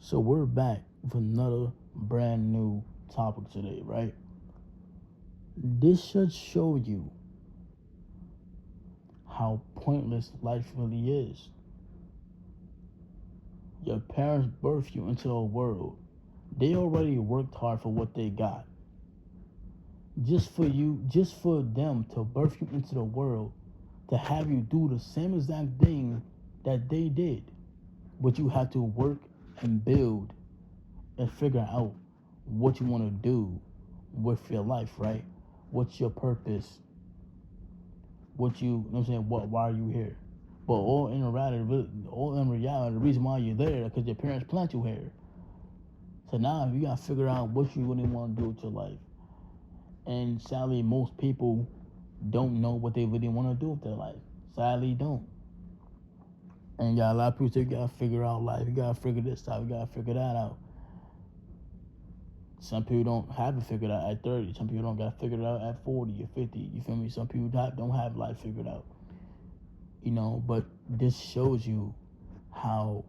So we're back with another brand new topic today, right? This should show you how pointless life really is. Your parents birthed you into a world. They already worked hard for what they got. Just for them to birth you into the world, to have you do the same exact thing that they did. But you have to work and build and figure out what you want to do with your life, right? What's your purpose? What I'm saying? Why are you here? But all in reality, the reason why you're there is because your parents plant you here. So now you gotta figure out what you really want to do with your life. And sadly, most people don't know what they really want to do with their life. Sadly, don't. And you got a lot of people say you gotta figure out life. You gotta figure this out. You gotta figure that out. Some people don't have it figured out at 30. Some people don't got it figured out at 40 or 50. You feel me? Some people don't have life figured out. But this shows you how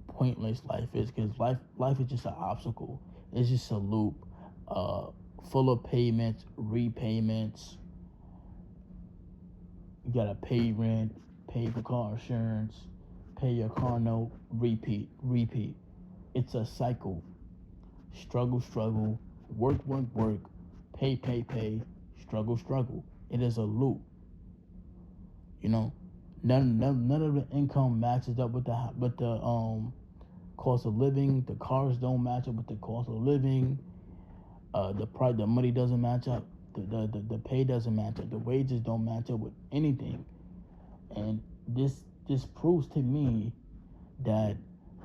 pointless life is, because life is just an obstacle. It's just a loop, uh, full of payments, repayments. You gotta pay rent, pay for car insurance, pay your car note, repeat. It's a cycle. Struggle, work, pay, struggle. It is a loop. You know, none of the income matches up with the cost of living. The cars don't match up with the cost of living. The money doesn't match up. The pay doesn't match up. The wages don't match up with anything. And this proves to me that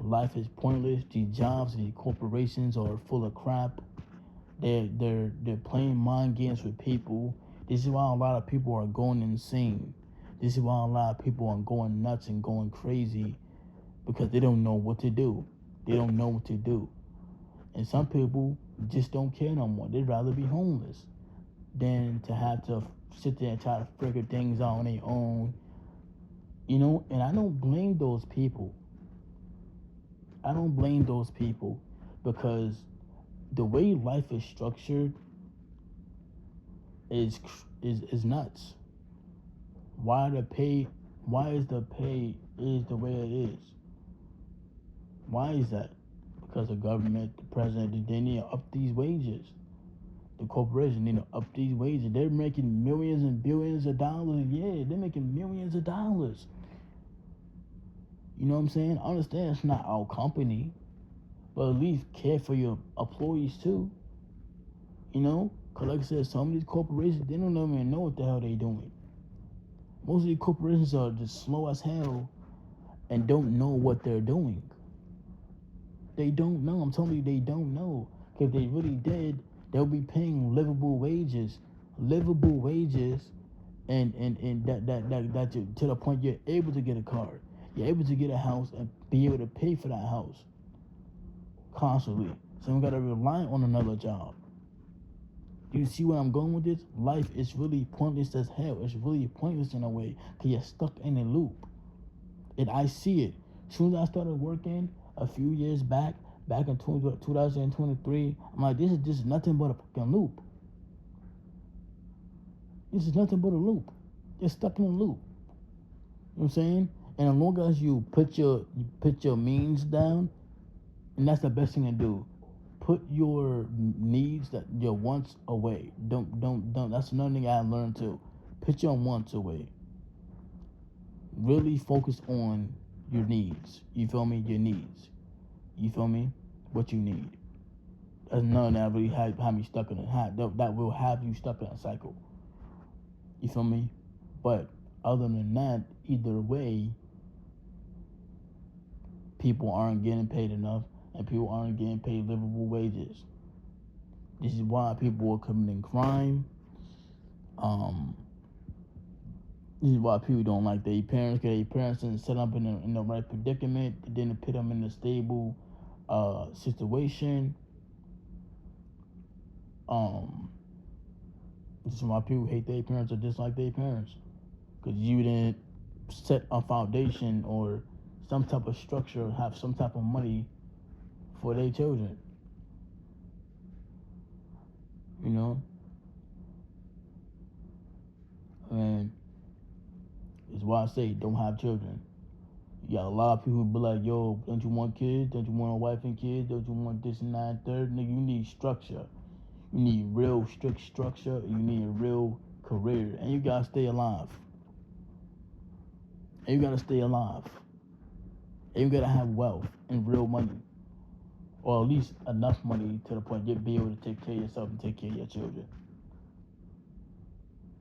life is pointless. These jobs, these corporations are full of crap. They're playing mind games with people. This is why a lot of people are going insane. This is why a lot of people are going nuts and going crazy, because they don't know what to do. They don't know what to do. And some people just don't care no more. They'd rather be homeless than to have to sit there and try to figure things out on their own. And I don't blame those people. I don't blame those people, because the way life is structured is is nuts. Why the pay? Why is the pay is the way it is? Why is that? Because the government, the president, they need to up these wages. The corporation need to up these wages. They're making millions and billions of dollars a year. They're making millions of dollars. You know what I'm saying? I understand it's not our company, but at least care for your employees too. Because like I said, some of these corporations, they don't even know what the hell they doing. Most of these corporations are just slow as hell and don't know what they're doing. They don't know. I'm telling you, they don't know. If they really did, they'll be paying livable wages, and that you, to the point you're able to get a car, you're able to get a house and be able to pay for that house constantly. So we gotta rely on another job. Do you see where I'm going with this? Life is really pointless as hell. It's really pointless in a way, because you're stuck in a loop. And I see it. As soon as I started working a few years back in 2023, I'm like, this is just nothing but a fucking loop. This is nothing but a loop. You're stuck in a loop. You know what I'm saying? And as long as you put your means down, and that's the best thing to do. Put your needs, that your wants, away. Don't. That's another thing I learned too. Put your wants away. Really focus on your needs. You feel me? Your needs. You feel me? What you need. That's none that really have me stuck in that will have you stuck in a cycle. You feel me? But other than that, either way, people aren't getting paid enough, and people aren't getting paid livable wages. This is why people are committing crime. Um, this is why people don't like their parents, because their parents didn't set up in the right predicament. They didn't put them in a stable situation. Um, this is why people hate their parents or dislike their parents, because you didn't set a foundation or some type of structure, have some type of money for their children. You know? And it's why I say don't have children. You got a lot of people who be like, yo, don't you want kids? Don't you want a wife and kids? Don't you want this and that and third? Nigga, you need structure. You need real strict structure. You need a real career. And you gotta stay alive. And you gotta stay alive. And you gotta have wealth and real money. Or at least enough money to the point you'll be able to take care of yourself and take care of your children.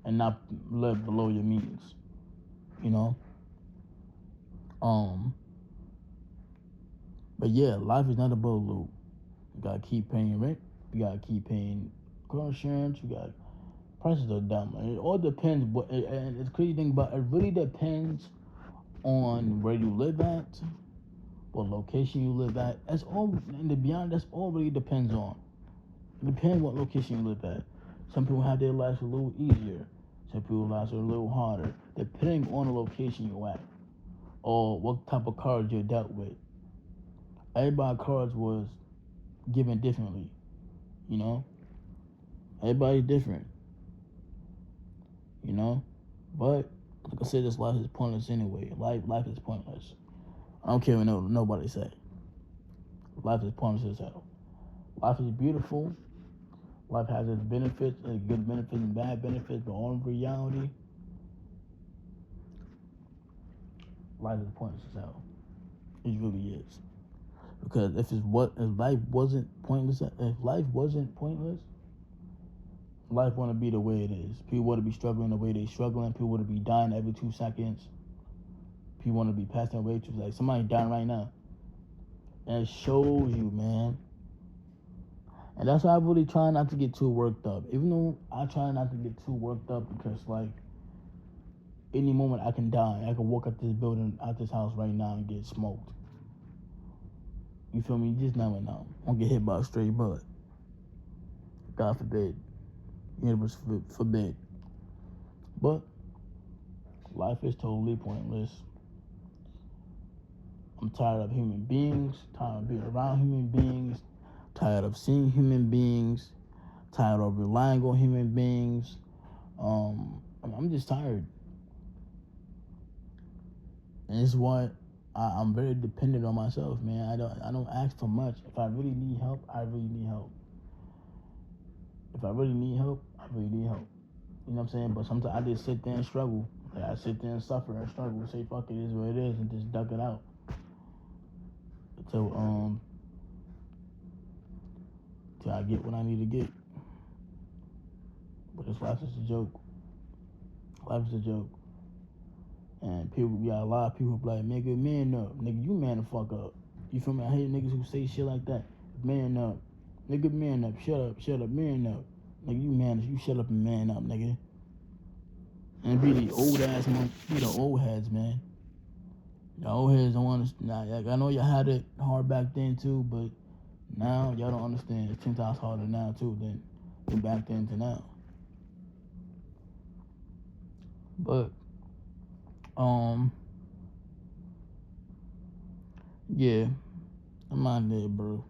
And not live below your means. You know? But yeah, life is not a bullet loop. You gotta keep paying rent. You gotta keep paying car insurance. You got prices are dumb. It all depends. And it's crazy thing about it really depends on where you live at, what location you live at. That's all. And to be honest, that's all really depends on. It depends what location you live at. Some people have their lives a little easier. Some people's lives are a little harder, depending on the location you're at or what type of cards you're dealt with. Everybody's cards was given differently, you know? Everybody's different, you know? But, like I said, this life is pointless anyway. Life is pointless. I don't care what nobody say. Life is pointless as hell. Life is beautiful. Life has its benefits, good benefits and bad benefits, but in reality, life is pointless as hell. It really is. Because if life wasn't pointless, life wouldn't be the way it is. People wouldn't be struggling the way they're struggling. People wouldn't be dying every 2 seconds. People wouldn't be passing away too. Like somebody dying right now. And it shows you, man. And that's why I really try not to get too worked up. Even though I try not to get too worked up because, like, any moment I can die. I can walk out this building, out this house right now and get smoked. You feel me? You just never know. I'll get hit by a stray bullet. God forbid. Universe forbid. But life is totally pointless. I'm tired of human beings, tired of being around human beings, tired of seeing human beings, tired of relying on human beings. I'm just tired. And it's why I'm very dependent on myself, man. I don't ask for much. If I really need help, I really need help. If I really need help, I really need help. You know what I'm saying? But sometimes I just sit there and struggle. Like I sit there and suffer and struggle and say, fuck it, is what it is, and just duck it out. Till I get what I need to get. But this life is a joke. Life is a joke. And people, a lot of people be like, nigga, man up. Nigga, you man the fuck up. You feel me? I hate niggas who say shit like that. Man up. Nigga, man up. Shut up, man up. Nigga, you shut up and man up, nigga. And be the old ass man, be the old heads, man. The old heads don't understand. Like, I know y'all had it hard back then too, but now y'all don't understand. It's 10 times harder now too than back then to now. But yeah, I'm out there, bro.